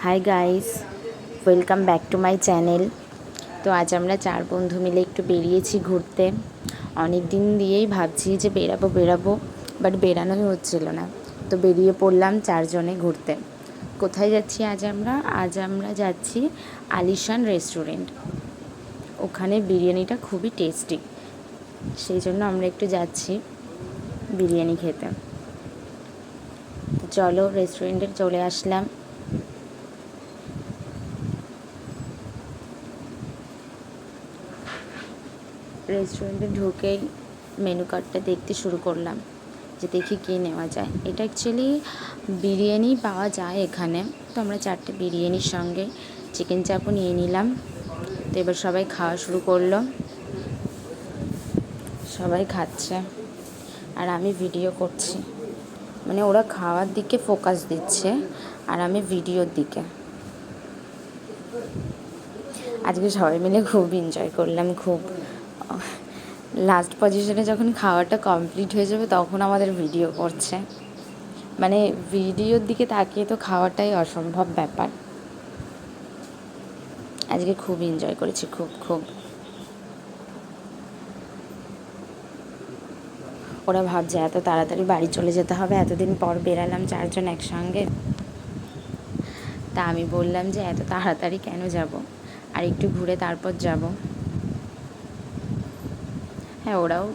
Hi guys, welcome back to my channel. তো আজ আমরা 4 বন্ধু মিলে একটু বেরিয়েছি ঘুরতে। অনেক দিন দিয়েই ভাবছি যে বেরাবো, বাট বেরানোই হচ্ছিল না। তো বেরিয়ে পড়লাম 4 জনে ঘুরতে। কোথায় যাচ্ছি আজ আমরা যাচ্ছি আলিশান রেস্টুরেন্ট। ওখানে বিরিয়ানিটা খুবই টেস্টি, সেই জন্য আমরা একটু যাচ্ছি বিরিয়ানি খেতে। চলো, রেস্টুরেন্টে চলে আসলাম। রেস্টুরেন্টে ঢুকেই মেনু কার্ডটা দেখতে শুরু করলাম যে দেখি কী নেওয়া যায়। এটা অ্যাকচুয়ালি বিরিয়ানি পাওয়া যায় এখানে। তো আমরা 4টে বিরিয়ানির সঙ্গে চিকেন চাপও নিয়ে নিলাম। তো এবার সবাই খাওয়া শুরু করলো, সবাই খাচ্ছে আর আমি ভিডিও করছি। মানে ওরা খাওয়ার দিকে ফোকাস দিচ্ছে আর আমি ভিডিওর দিকে। আজকে সবাই মিলে খুব এনজয় করলাম। লাস্ট পজিশনে যখন খাওয়াটা কমপ্লিট হয়ে যাবে তখন আমাদের ভিডিও করছে। মানে ভিডিওর দিকে তাকিয়ে তো খাওয়াটাই অসম্ভব ব্যাপার। আজকে খুব এনজয় করেছি, খুব। ওরা ভাবছে এত তাড়াতাড়ি বাড়ি চলে যেতে হবে, এতদিন পর বেরালাম 4 জন একসঙ্গে। তা আমি বললাম যে এত তাড়াতাড়ি কেন যাব, আর একটু ঘুরে তারপর যাব। হ্যাঁ, ওরাও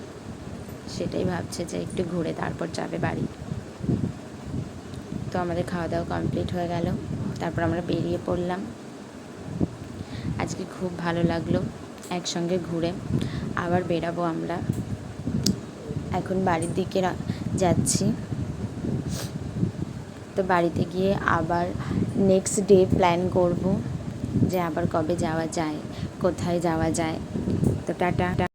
সেটাই ভাবছে যে একটু ঘুরে তারপর যাবে বাড়ি। তো আমাদের খাওয়া দাওয়া কমপ্লিট হয়ে গেল, তারপর আমরা বেরিয়ে পড়লাম। আজকে খুব ভালো লাগলো একসঙ্গে ঘুরে। আবার বেরাবো আমরা। এখন বাড়ির দিকে যাচ্ছি। তো বাড়িতে গিয়ে আবার নেক্সট ডে প্ল্যান করব যে আবার কবে যাওয়া যায়, কোথায় যাওয়া যায়। তো টাটা।